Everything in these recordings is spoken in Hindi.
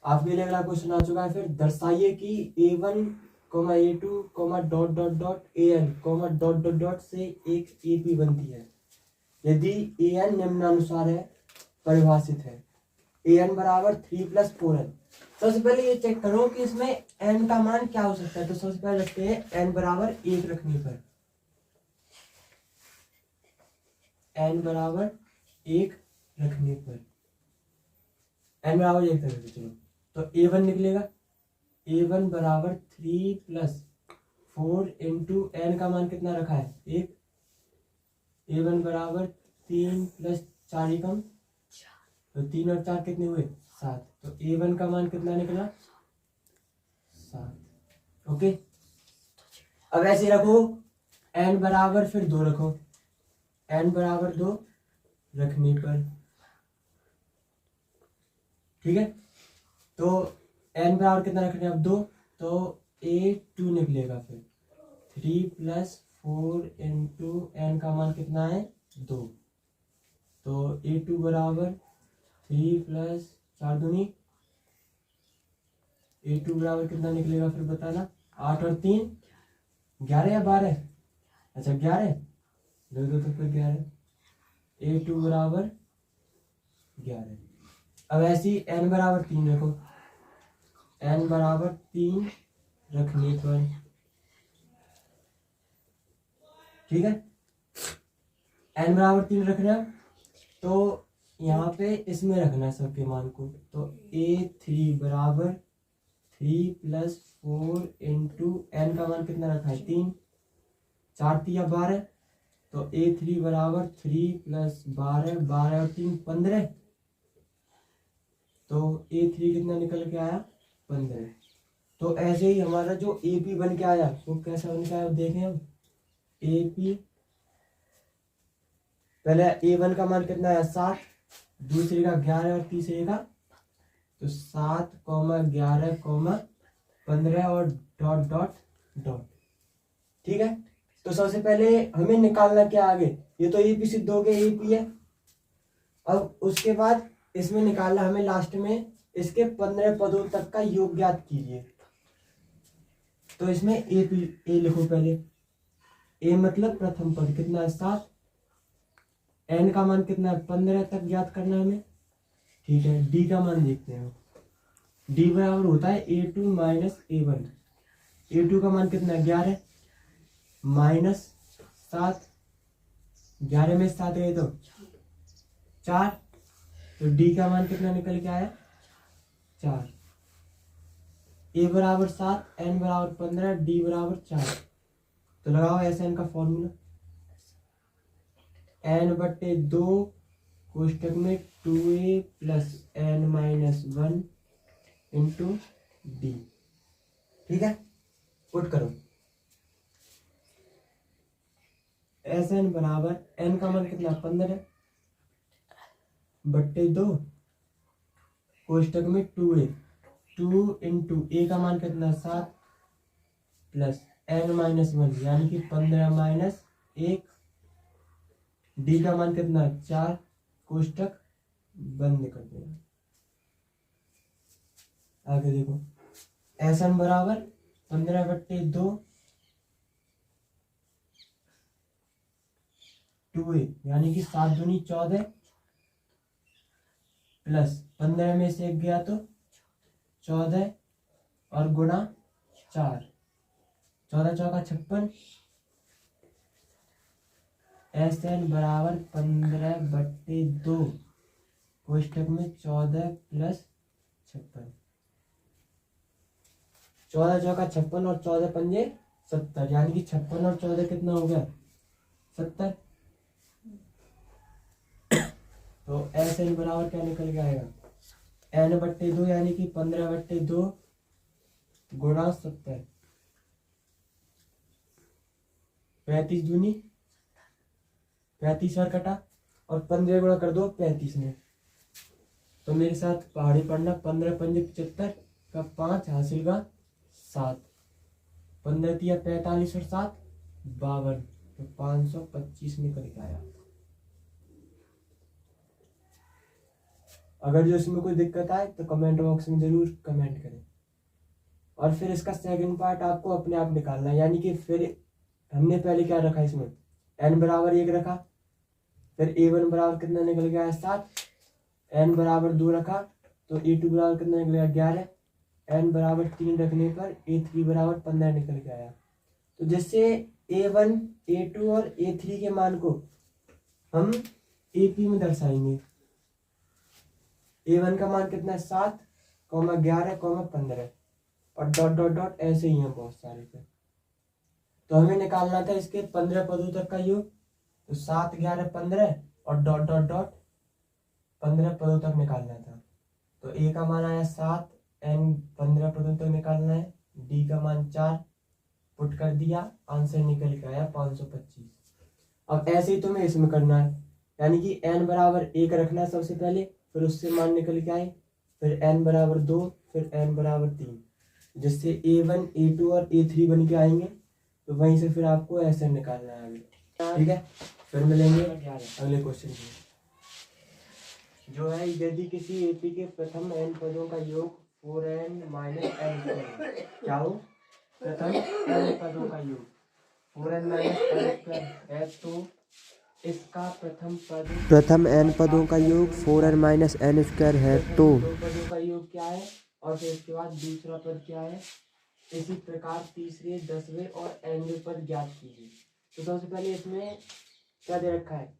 आपके लिए अगला क्वेश्चन आ चुका है। फिर दर्शाइए कि A1 A2 dot dot dot AN dot dot dot से एक AP बनती है यदि AN निम्नानुसार है, परिभाषित है। AN बराबर 3+4n। सबसे पहले ये चेक करो कि इसमें n का मान क्या हो सकता है। तो सबसे पहले रखते हैं n बराबर 1 रखने पर, n बराबर 1 रखने पर, n बराबर 1 रखते चलो, तो A1 निकलेगा। A1 बराबर 3+4 इंटू n का मान कितना रखा है 1। A1 बराबर 3+4 ही कम, तो 3 और 4 कितने हुए 7। तो A1 का मान कितना निकला 7। ओके, अब ऐसे रखो n बराबर फिर 2 रखो, n बराबर 2 रखने पर, ठीक है। तो n बराबर कितना रखने अब 2, तो A2 निकलेगा। फिर 3+4 इंटू n का मान कितना है 2, तो A2 बराबर 3+4 दूनी, A2 बराबर कितना निकलेगा फिर बताना। 8 और 3 11 या 12, अच्छा 11, 2 2 तो फिर 11, A2 बराबर 11। अब ऐसी n बराबर 3 रखो, n बराबर 3 रखने पर, ठीक है। n बराबर 3 रखना, तो यहाँ पे इसमें रखना है सबके मान को। तो A3 बराबर 3+4 इंटू n का मान कितना रखा है 3, 4 3 12, तो A3 बराबर 3+12, 12 और 3 15, तो A3 कितना निकल के आया 15। तो ऐसे ही हमारा जो AP बन के आया वो कैसा बन के आया देखें हम। AP पहले A1 का मान कितना है 7, दूसरे का 11 और तीसरे का, तो 7, 11, 15 और डॉट डॉट डॉट, ठीक है। तो सबसे पहले हमें निकालना क्या आगे, ये तो AP सिद्ध हो गया AP है। अब उसके बाद इसमें निकालना हमें लास्ट में इसके 15 पदों तक का योग ज्ञात कीजिए। तो इसमें A लिखो पहले, A मतलब प्रथम पद कितना है 7, n का मान कितना है 15 तक ज्ञात करना है हमें, ठीक है। D का मान देखते हैं, D बराबर होता है A2 माइनस A1। A2 का मान कितना है 11 माइनस 7, 11 में 7 गए तो 4, तो D का मान कितना निकल के आया 4। A बराबर 7, n बराबर 15, D बराबर 4। तो लगाओ SN का फॉर्मूला, n/2 कोष्टक में 2a plus n minus 1 into D, ठीक है। पुट करो, SN बराबर n का मान कितना 15 बट्टे 2 कोष्टक में 2a, 2 इंटू a का मान कितना 7 प्लस n माइनस 1 यानी कि 15 माइनस 1, डी का मान कितना 4, कोष्टक बंद कर देना। आगे देखो, SN बराबर 15/2 2a यानी कि 7 दूनी 14 प्लस 15 में से 1 गया तो 14 और गुणा 4, 14 चौका 56। SN बराबर 15/2 कोष्टक में 14 प्लस 56, 14 चौका 56 और 14 पंजे 70, यानी कि 56 और 14 कितना हो गया 70। तो SN बराबर क्या निकल के आएगा n/2 यानी कि 15/2 गुणा 70, 35 दूनी 35 और कटा और 15 गुणा कर दो 35 में। तो मेरे साथ पहाड़ी पढ़ना, 15 पंजे 75 का 5 हासिल का 7, 15 तिया 45 और 7 52, तो 525 निकल के आया। अगर जो इसमें कोई दिक्कत आए तो कमेंट बॉक्स में जरूर कमेंट करें। और फिर इसका सेकंड पार्ट आपको अपने आप निकालना है, यानी कि फिर हमने पहले क्या रखा इसमें, n बराबर 1 रखा, फिर a1 बराबर कितना निकल गया 7, n बराबर 2 रखा तो a2 बराबर कितना निकलेगा 11, n बराबर 3 रखने पर a3 बराबर 15 निकल के आया। तो जिससे a1, a2 और a3 के मान को हम AP में दर्शाएंगे। a1 का मान कितना है 7, 11, 15 और डॉट डॉट डॉट ऐसे ही हैं बहुत सारे पे। तो हमें निकालना था इसके 15 पदों तक का योग, तो 7, 11, 15 और डॉट डॉट डॉट 15 पदों तक निकालना था। तो ए का मान आया 7, n 15 पदों तक निकालना है, डी का मान 4 पुट कर दिया, आंसर निकल के आया 525। अब ऐसे ही तुम्हें इसमें करना है, यानी कि n बराबर 1 रखना है सबसे पहले, फिर उससे मान निकल के आए, फिर n बराबर 2, फिर n बराबर 3, जिससे a1, a2 और a3 बन के आएंगे। तो वहीं से फिर आपको ऐसे निकालना है अभी, ठीक है। फिर मिलेंगे अगले क्वेश्चन में, जो है यदि किसी एपी के प्रथम n पदों का योग 4n - n², क्या हो, प्रथम n पदों का योग 4n - n² है, तो इसका प्रथम n पदों का योग 4n - n² है, तो दो पदों का योग क्या है, और फिर इसके बाद दूसरा पद क्या है। इसी प्रकार तीसरे, 10वें और nवें पद ज्ञात कीजिए। तो सबसे पहले इसमें क्या दे रखा है,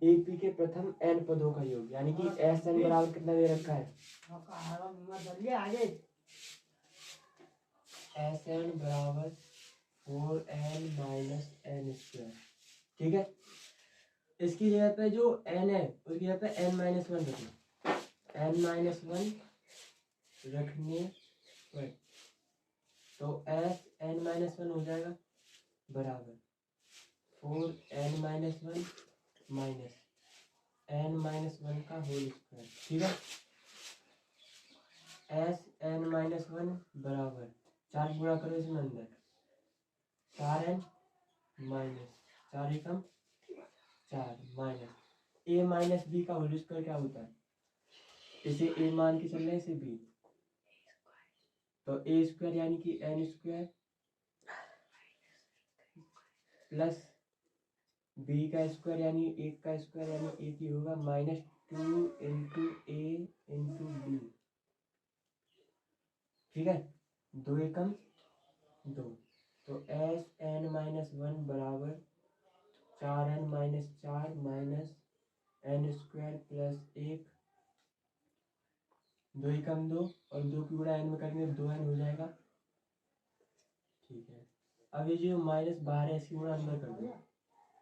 एपी के प्रथम n पदों का योग, यानी कि Sn बराबर कितना दे रखा है, Sn बराबर 4n - n², ठीक है। इसकी जगह पे जो n है उसकी जगह पे n - 1 रखना, n - 1 रखने पर तो Sn - 1 हो जाएगा बराबर 4n - 1 माइनस n - 1 का होल स्क्वायर, ठीक है। Sn - 1 बराबर 4 गुणा करो इसमें अंदर, 4n minus 4 Ekam 4 minus a minus B का होल स्क्वायर क्या होता है, इसे a मान के चल रहे हैं, इसे b, तो a² यानी कि n² प्लस बी का स्क्वायर यानी 1 का स्क्वायर यानी 1 ही होगा, -2 इंटू a इंटू बी, ठीक है। 2 एकम 2, तो Sn - 1 बराबर 4n - 4 माइनस n² प्लस 1, 2 एकम 2 और 2 की गुणा n में करेंगे 2n हो जाएगा, ठीक है। अब ये जो माइनस बाहर है इसकी गुणा अंदर कर दो,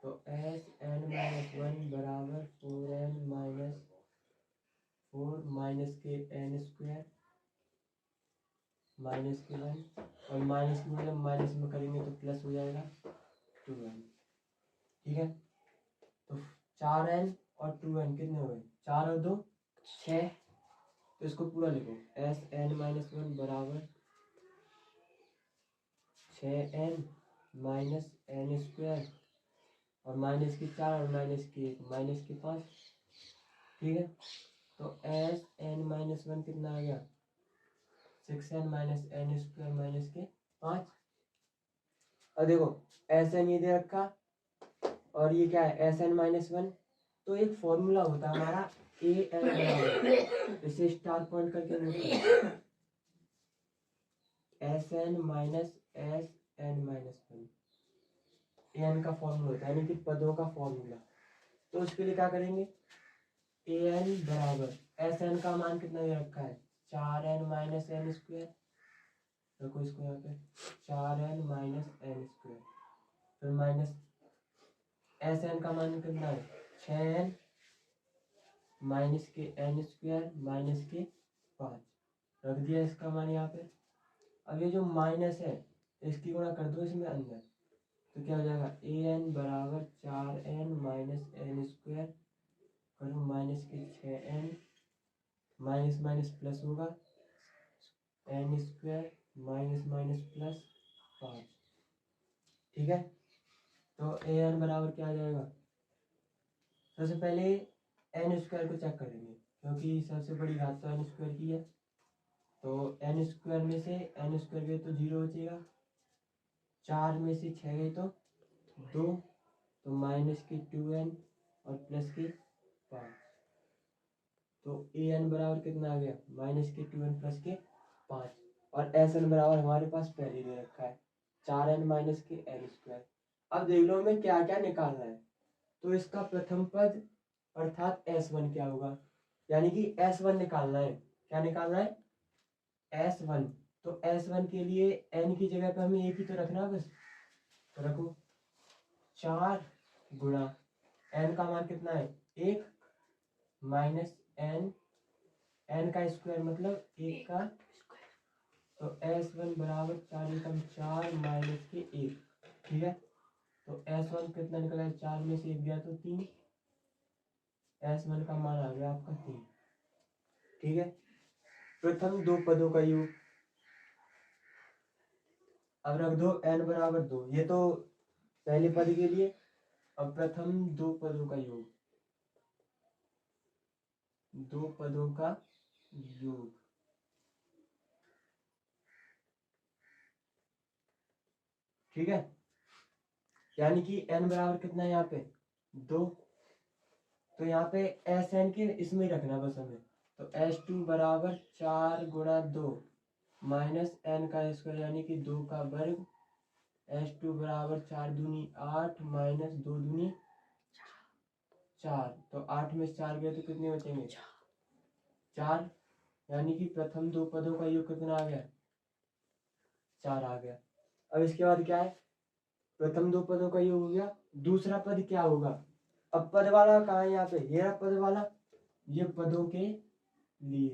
तो Sn - 1 बराबर 4n - 4 माइनस के n² माइनस के 1 और माइनस की मतलब माइनस में करेंगे तो प्लस हो जाएगा 2n, ठीक है। तो 4n और 2n कितने हुए, 4 और 2 6, तो इसको पूरा लिखो, Sn - 1 बराबर 6n माइनस n² और माइनस की 4 और माइनस की 1 माइनस की 5, ठीक है। तो Sn - 1 कितना आ गया 6n माइनस n² माइनस के 5। और देखो Sn ये दे रखा और ये क्या है Sn - 1, तो एक फॉर्मूला होता है हमारा an बराबर, इसे स्टार पॉइंट करके नोट करो, Sn माइनस Sn - 1 an का फॉर्मूला होता है, यानी कि पदों का फॉर्मूला। तो उसके लिए क्या करेंगे, an बराबर Sn का मान कितना दे रखा है 4n माइनस n², रखो इसको यहाँ पे 4n माइनस n², फिर माइनस Sn का मान कितना है 6n माइनस के n² माइनस के 5, रख दिया इसका मान यहाँ पे। अब ये जो माइनस है इसकी गुणा कर दो इसमें अंदर, तो क्या हो जाएगा an बराबर 4n माइनस n² करो माइनस के 6n माइनस माइनस प्लस होगा n² माइनस माइनस प्लस 5, ठीक है। तो an बराबर क्या आ जाएगा, सबसे पहले n² को चेक करेंगे, क्योंकि सबसे बड़ी घात तो एन स्क्वायर की है। तो एन स्क्वायर में से एन स्क्वायर गए तो 0 बचेगा, 4 में से 6 गए तो 2, तो माइनस के 2n और प्लस के 5। तो ए एन बराबर कितना आ गया, माइनस के 2n प्लस के 5। और एस एन बराबर हमारे पास पहले दे रखा है 4n माइनस के एन स्क्वायर। अब देख लो हमें क्या क्या निकालना है। तो इसका प्रथम पद अर्थात S1 क्या होगा, यानी कि S1 निकालना है। क्या निकालना है, S1। तो S1 के लिए n की जगह पे हमें एक ही तो रखना है बस, तो रखो 4 गुणा n का मान कितना है 1 माइनस n का स्क्वायर मतलब 1 का। तो S1 बराबर 4 एकम 4 माइनस के 1। ठीक है, तो S1 कितना निकला है, 4 में से 1 गया तो 3। S1 का मान आ गया आपका 3। ठीक है, प्रथम दो पदों का योग। अब रख दो n बराबर 2, ये तो पहले पद के लिए। अब प्रथम दो पदों का योग, दो पदों का योग। ठीक है, यानी कि n बराबर कितना है यहाँ पे 2। तो यहाँ पे एस एन के इसमें ही रखना बस हमें। तो S2 बराबर 4 गुणा 2 माइनस n का स्क्वायर यानी कि 2 का वर्ग। S2 बराबर 4 दूनी 8 माइनस 2 दूनी 4। तो 8 में से 4 गए तो कितने बचेंगे 4, यानी कि प्रथम दो पदों का योग कितना आ गया 4 आ गया। अब इसके बाद क्या है, प्रथम दो पदों का योग हो गया। दूसरा पद क्या होगा, अब पद वाला कहाँ है यहाँ पे, ये रहा पद वाला, ये पदों के लिए।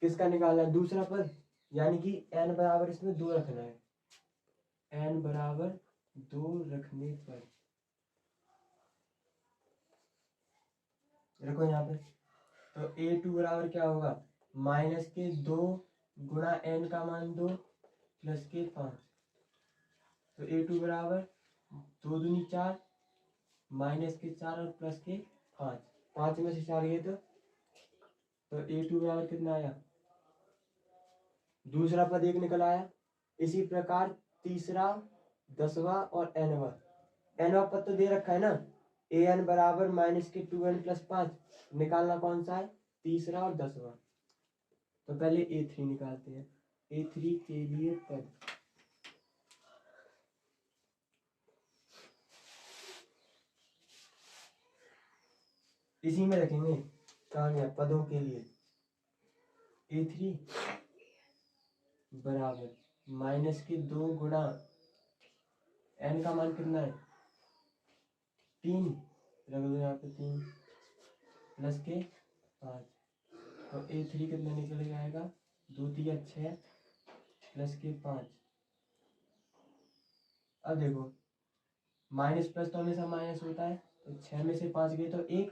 किसका निकालना है, दूसरा पद, यानी कि n बराबर इसमें 2 रखना है। n बराबर 2 रखने पर रखो यहाँ पे। तो A2 बराबर क्या होगा, माइनस के 2 गुणा n का मान 2 प्लस के 5। तो A2 बराबर 2 दूनी 4 माइनस के 4 और प्लस के 5। 5 में से 4 गए तो A2 बराबर कितना आया, दूसरा पद 1 निकल आया। इसी प्रकार तीसरा, 10वां और nवां पद तो दे रखा है ना, an बराबर माइनस के 2n प्लस 5। निकालना कौन सा है, तीसरा और 10वां। तो पहले A3 निकालते हैं। A3 के लिए पद, इसी में रखेंगे, कहाँ गया, पदों के लिए। A3 बराबर माइनस के 2 गुणा n का मान कितना है 3, रख दो यहाँ पे 3 प्लस के 5। तो A3 कितना निकल के आएगा, 2 3 6 प्लस के 5। अब देखो माइनस प्लस तो हमेशा माइनस होता है, तो 6 में से 5 गए तो 1।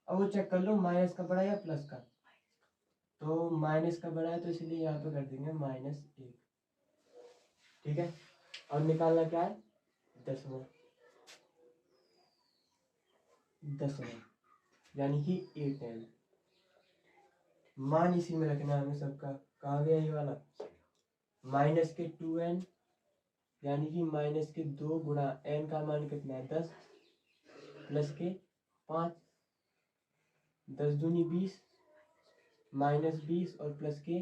अब वो चेक कर लो माइनस का बड़ा या प्लस का, तो माइनस का बड़ा है तो इसलिए यहाँ पे कर देंगे -1। ठीक है, और निकालना क्या है 10वां, यानी कि 8n। मान इसी में रखना है हमें सबका। कहाँ गया ये वाला, माइनस के 2n यानी कि माइनस के 2 गुणा n का मान कितना है 10 प्लस के 5। 10 दूनी 20 माइनस 20 और प्लस के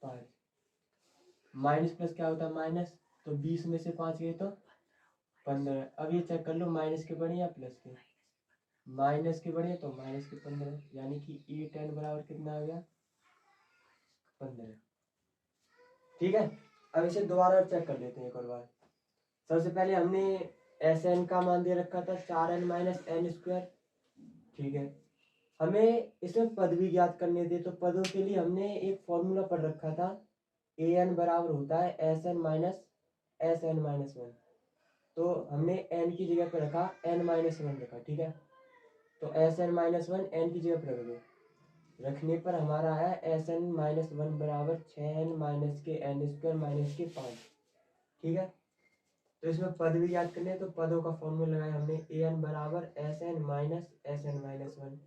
5। माइनस प्लस क्या होता है माइनस, तो 20 में से 5 गए तो 15। अब ये चेक कर लो माइनस के बड़े या प्लस के, माइनस के बड़े तो माइनस के 15, यानी कि 8n बराबर कितना आ गया 15। ठीक है, अब इसे दोबारा चेक कर लेते हैं एक और बार। सबसे पहले हमने Sn का मान दे रखा था 4n माइनस n स्क्वायर। ठीक है, हमें इसमें पद भी ज्ञात करने थे, तो पदों के लिए हमने एक फॉर्मूला पढ़ रखा था, an बराबर होता है Sn माइनस Sn-1। तो हमने n की जगह पर रखा n-1 रखा। ठीक है, तो Sn-1 n की जगह पर रख दो। रखने पर हमारा है Sn-1 बराबर 6n माइनस के n स्क्वायर माइनस के 5। ठीक है, तो इसमें पद भी याद करने हैं, तो पदों का फॉर्मूला लगाया हमने ए एन बराबर एस एन माइनस वन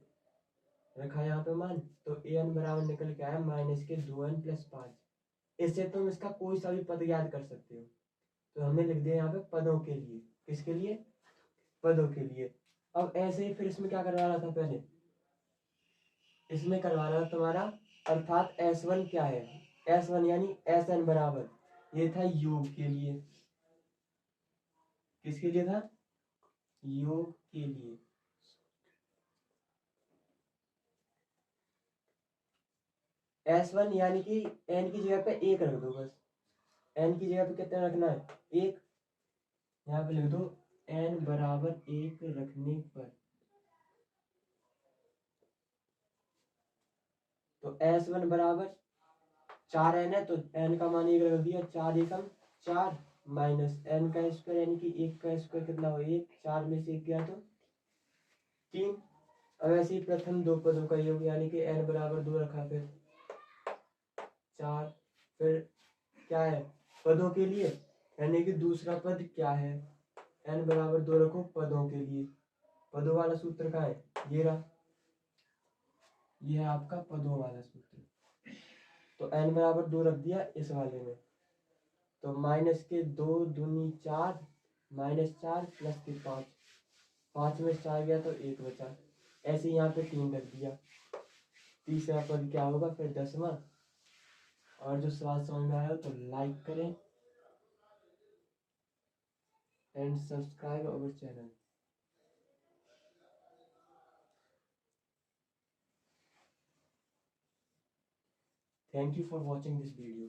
रखा यहाँ पे मान। तो ए एन बराबर निकल के आया माइनस के 2n प्लस 5। इससे तुम इसका कोई सा भी पद याद कर सकते हो। तो हमने लिख दिया यहाँ पे पदों के लिए। किसके लिए? पदों के लिए। अब ऐसे ही फिर इसमें क्या करवा रहा था पहले, इसमें करवा रहा था तुम्हारा अर्थात S1 क्या है, S1 यानी Sn बराबर, ये था योग के लिए। किसके लिए था? योग के लिए। S1 यानी कि n की जगह पे 1 रख दो बस। n की जगह पे कितना रखना है? 1। यहाँ पे लिख दो n बराबर 1 रखने पर, तो S1 बराबर 4n है, तो n का मान 1 रख दिया, 4 एकम 4 माइनस n का स्क्वायर यानी कि 1 का स्क्वायर कितना हो 1, 4 में से 1 गया तो 3। अब ऐसे ही प्रथम दो पदों का योग यानी कि n बराबर 2 रखा, फिर 4। फिर क्या है पदों के लिए, यानी कि दूसरा पद क्या है, n बराबर 2 रखो पदों के लिए। पदों वाला सूत्र कहाँ है? ये रहा, ये है आपका पदों वाला सूत्र। तो n बराबर 2 रख दिया इस वाले में, तो माइनस के 2 दूनी 4 माइनस 4 प्लस के 5, 5 में 4 गया तो 1 बचा। ऐसे यहाँ पे 3 रख दिया। तीसरा पद क्या होगा फिर 10वां। और जो सवाल समझ में आया तो लाइक करें and subscribe our channel. Thank you for watching this video.